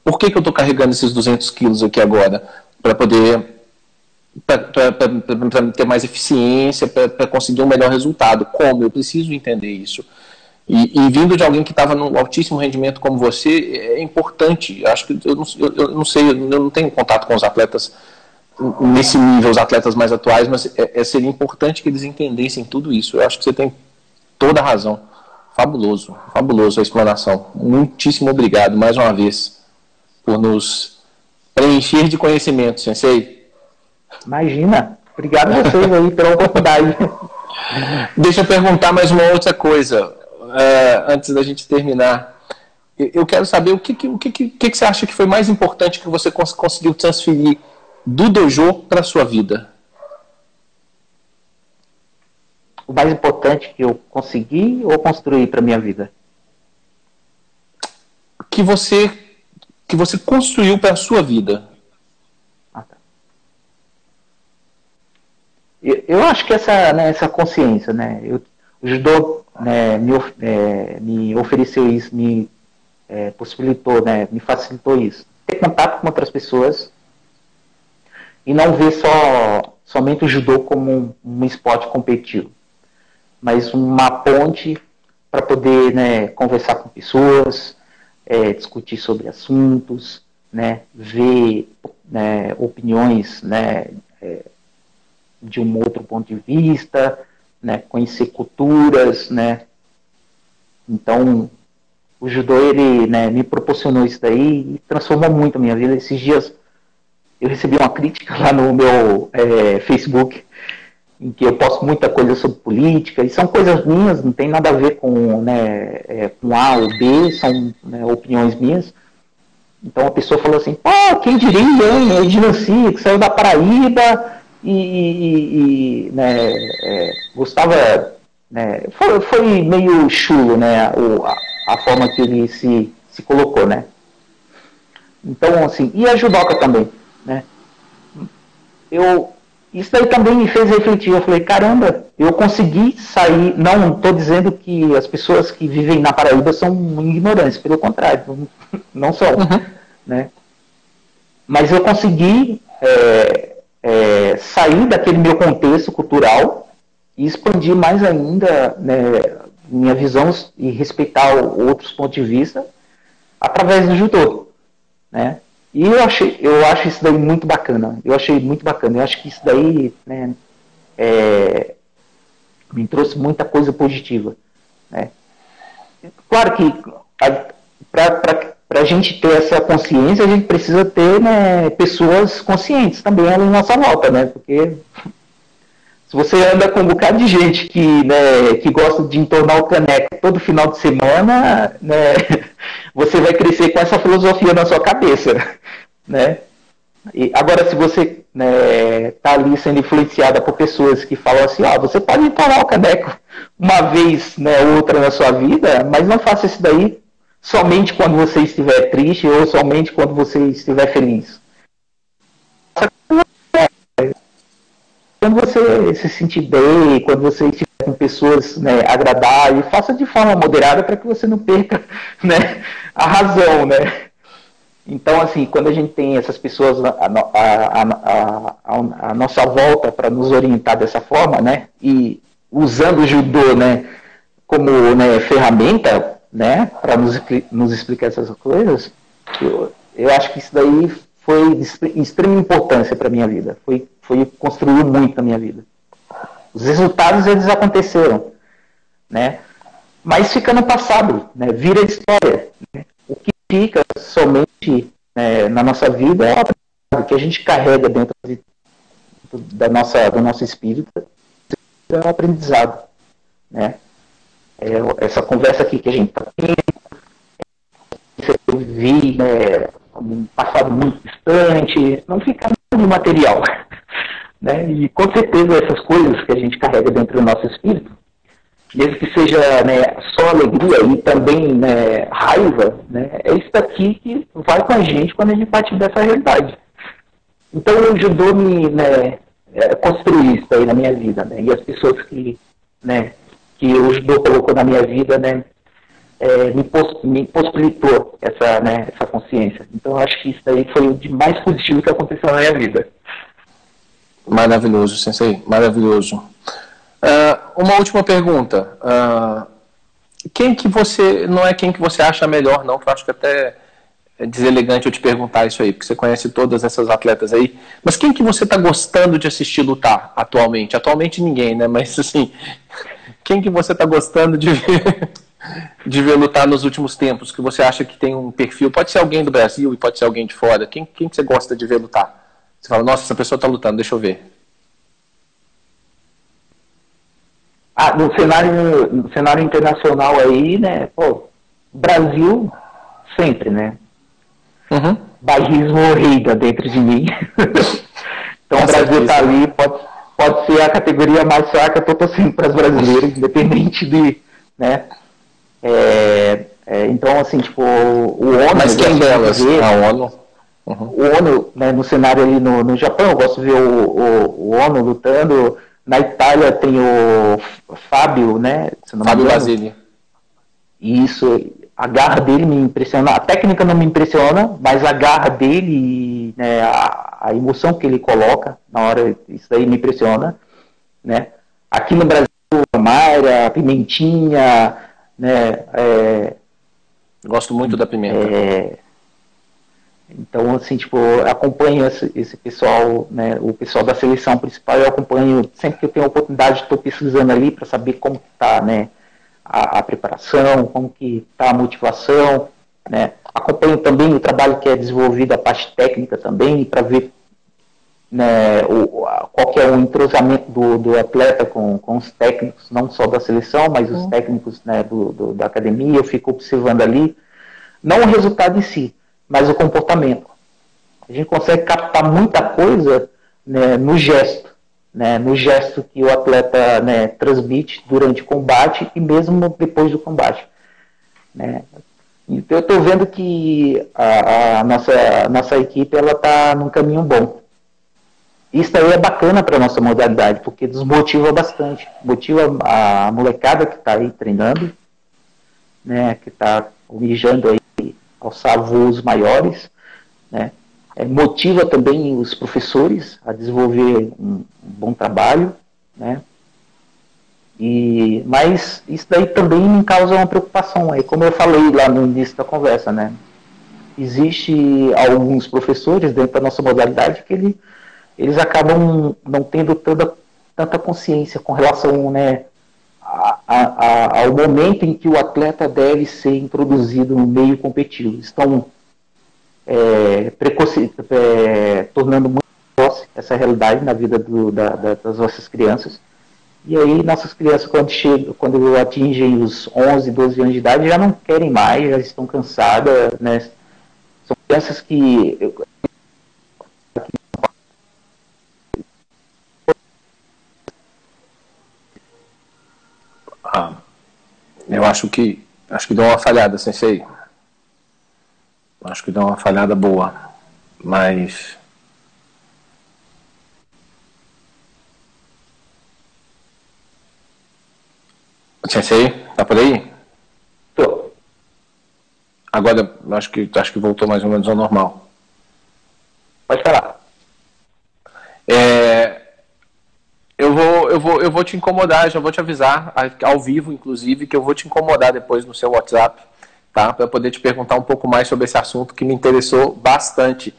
Por que eu estou carregando esses 200 quilos aqui agora? Para poder... para ter mais eficiência, para conseguir um melhor resultado. Como? Eu preciso entender isso. E vindo de alguém que estava num altíssimo rendimento como você, é importante. Acho que eu não sei, eu não tenho contato com os atletas nesse nível, os atletas mais atuais, mas seria importante que eles entendessem tudo isso. Eu acho que você tem toda a razão. Fabuloso a explanação. Muitíssimo obrigado, mais uma vez, por nos preencher de conhecimento, Sensei. Imagina. Obrigado a vocês aí pela oportunidade. Deixa eu perguntar mais uma outra coisa, antes da gente terminar. Eu quero saber o que você acha que foi mais importante que você conseguiu transferir do dojo para a sua vida? O mais importante que eu consegui ou construí para a minha vida? Que você construiu para a sua vida. Ah, tá. Eu acho que essa consciência, né? O judô, né, me ofereceu isso, me possibilitou, né, me facilitou isso. Ter contato com outras pessoas e não ver somente o judô como um esporte competitivo, mas uma ponte para poder, né, conversar com pessoas, discutir sobre assuntos, né, ver, né, opiniões, né, de um outro ponto de vista, né, conhecer culturas, né. Então, o judô, ele, né, me proporcionou isso daí e transformou muito a minha vida. Esses dias eu recebi uma crítica lá no meu Facebook, em que eu posto muita coisa sobre política, e são coisas minhas, não tem nada a ver com, né, com A ou B, são, né, opiniões minhas. Então a pessoa falou assim, quem diria, hein, Edinanci, que saiu da Paraíba né, gostava, né, foi meio chulo, né, a forma que ele se colocou, né. Então, assim, e a judoca também, né. Eu isso daí também me fez refletir. Eu falei, caramba, eu consegui sair. Não estou dizendo que as pessoas que vivem na Paraíba são ignorantes, pelo contrário, não são. Né? Mas eu consegui sair daquele meu contexto cultural e expandir mais ainda, né, minha visão e respeitar outros pontos de vista através do judô. Né? E eu acho isso daí muito bacana. Eu achei muito bacana. Eu acho que isso daí, né, me trouxe muita coisa positiva. Né? Claro que para a gente ter essa consciência, a gente precisa ter, né, pessoas conscientes também à nossa volta, né? Porque se você anda com um bocado de gente que gosta de entornar o caneco todo final de semana, né, você vai crescer com essa filosofia na sua cabeça. Né? E agora, se você está ali sendo influenciada por pessoas que falam assim, você pode entornar o caneco uma vez, né, outra na sua vida, mas não faça isso daí somente quando você estiver triste ou somente quando você estiver feliz. Quando você se sentir bem, quando você estiver com pessoas, né, agradáveis, faça de forma moderada para que você não perca, né, a razão, né? Então, assim, quando a gente tem essas pessoas à nossa volta para nos orientar dessa forma, né, e usando o judô, né, como, né, ferramenta, né, para nos explicar essas coisas, eu acho que isso daí foi de extrema importância para a minha vida. Construiu muito na minha vida. Os resultados, eles aconteceram, né, mas fica no passado, né, vira história. Né? O que fica somente, né, na nossa vida é o aprendizado que a gente carrega dentro do nosso espírito, é o aprendizado. Né? Essa conversa aqui que a gente está tendo, eu vi, né, um passado muito distante, não fica nada de material. Né? E com certeza essas coisas que a gente carrega dentro do nosso espírito, mesmo que seja, né, só alegria e também, né, raiva, né, é isso daqui que vai com a gente quando a gente parte dessa realidade. Então o judô construiu isso aí na minha vida, né, e as pessoas que o judô colocou na minha vida, né, me possibilitou essa consciência. Então eu acho que isso aí foi o de mais positivo que aconteceu na minha vida. Maravilhoso, Sensei, maravilhoso. Uma última pergunta. Quem que você acha melhor, não, que eu acho que até é deselegante eu te perguntar isso aí, porque você conhece todas essas atletas aí, mas quem que você está gostando de assistir lutar atualmente? Atualmente ninguém, né? Mas assim, quem que você está gostando de ver lutar nos últimos tempos, que você acha que tem um perfil? Pode ser alguém do Brasil e pode ser alguém de fora. Quem que você gosta de ver lutar? Você fala, nossa, essa pessoa está lutando, deixa eu ver. No cenário internacional aí, né, Brasil sempre, né? Uhum. Bairrismo reina dentro de mim. Então o Brasil tá ali, pode ser a categoria mais fraca, eu tô torcendo para as brasileiras, independente de, né? Então, assim, tipo, o ONU... Mas quem delas? A ONU? Uhum. O ONU, né, no cenário ali no Japão, eu gosto de ver o ONU lutando. Na Itália tem o Fábio, né? Fábio Basile. Isso, a garra dele me impressiona. A técnica não me impressiona, mas a garra dele, né, a emoção que ele coloca na hora, isso daí me impressiona. Né? Aqui no Brasil, a Mayra, a Pimentinha, né? Gosto muito da Pimenta. Então, assim, tipo, acompanho esse pessoal, né, o pessoal da seleção principal, eu acompanho sempre que eu tenho a oportunidade, estou pesquisando ali para saber como está, né, a preparação, como que está a motivação, né. Acompanho também o trabalho que é desenvolvido, a parte técnica também, para ver, né, qual que é o entrosamento do atleta com os técnicos, não só da seleção, mas os técnicos, né, da academia. Eu fico observando ali, não o resultado em si, mas o comportamento. A gente consegue captar muita coisa, né, no gesto, né, no gesto que o atleta, né, transmite durante o combate e mesmo depois do combate. Né. Então eu estou vendo que a nossa equipe está num caminho bom. isso aí é bacana para a nossa modalidade, porque desmotiva bastante. Motiva a molecada que está aí treinando, né, que está almejando aí alçar voos maiores, né, motiva também os professores a desenvolver um bom trabalho, né, mas isso daí também me causa uma preocupação, aí, como eu falei lá no início da conversa, né, existe alguns professores dentro da nossa modalidade que eles acabam não tendo tanta consciência com relação, né, ao momento em que o atleta deve ser introduzido no meio competitivo. Estão tornando muito precoce essa realidade na vida das nossas crianças. E aí nossas crianças, quando atingem os 11, 12 anos de idade, já não querem mais, já estão cansadas, né? São crianças que... Eu acho que deu uma falhada, Sensei. Acho que deu uma falhada boa. Mas... Sensei, tá por aí? Tô. Agora, acho que voltou mais ou menos ao normal. Pode falar. Eu vou te incomodar, já vou te avisar, ao vivo, inclusive, que eu vou te incomodar depois no seu WhatsApp, tá? Para poder te perguntar um pouco mais sobre esse assunto que me interessou bastante,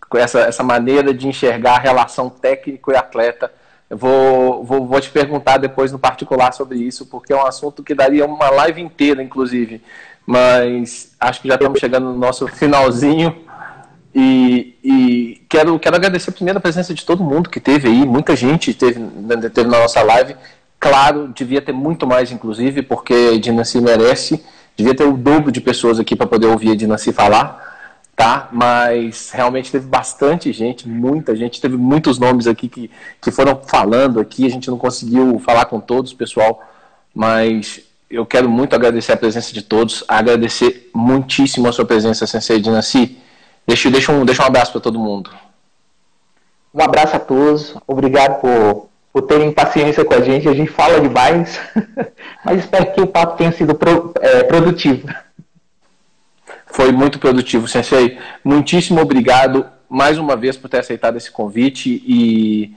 com essa maneira de enxergar a relação técnico e atleta. Eu vou te perguntar depois no particular sobre isso, porque é um assunto que daria uma live inteira, inclusive. Mas acho que já estamos chegando no nosso finalzinho. E quero agradecer primeiro a presença de todo mundo que teve aí, muita gente teve na nossa live. Claro, devia ter muito mais, inclusive, porque a Ednancy merece. Devia ter o dobro de pessoas aqui para poder ouvir a Ednancy falar, tá? Mas realmente teve bastante gente, muita gente. Teve muitos nomes aqui que foram falando aqui, a gente não conseguiu falar com todos, pessoal. Mas eu quero muito agradecer a presença de todos, agradecer muitíssimo a sua presença, Sensei Ednancy. Deixa um abraço para todo mundo. Um abraço a todos. Obrigado por terem paciência com a gente fala demais, mas espero que o papo tenha sido produtivo. Foi muito produtivo, Sensei. Muitíssimo obrigado mais uma vez por ter aceitado esse convite. E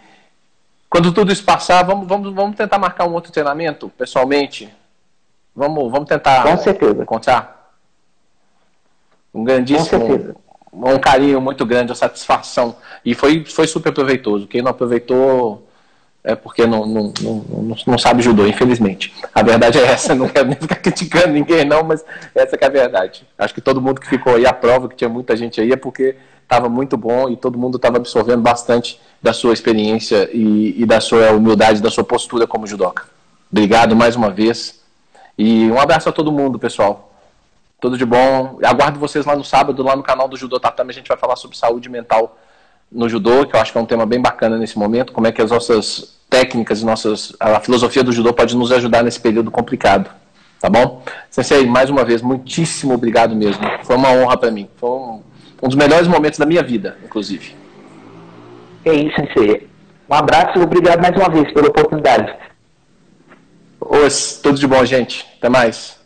quando tudo isso passar, vamos tentar marcar um outro treinamento, pessoalmente? Vamos tentar. Com certeza. Encontrar? Um grandíssimo... Com certeza. Um carinho muito grande, uma satisfação. E foi super proveitoso. Quem não aproveitou é porque não sabe judô, infelizmente. A verdade é essa, não quero nem ficar criticando ninguém não, mas essa que é a verdade. Acho que todo mundo que ficou aí, a prova que tinha muita gente aí, é porque estava muito bom e todo mundo estava absorvendo bastante da sua experiência e da sua humildade, da sua postura como judoca. Obrigado mais uma vez. E um abraço a todo mundo, pessoal. Tudo de bom. Aguardo vocês lá no sábado, lá no canal do Judô Tatame. A gente vai falar sobre saúde mental no judô, que eu acho que é um tema bem bacana nesse momento. Como é que as nossas técnicas, a filosofia do judô pode nos ajudar nesse período complicado. Tá bom? Sensei, mais uma vez, muitíssimo obrigado mesmo. Foi uma honra para mim. Foi um dos melhores momentos da minha vida, inclusive. É isso, Sensei. Um abraço e obrigado mais uma vez pela oportunidade. Tudo de bom, gente. Até mais.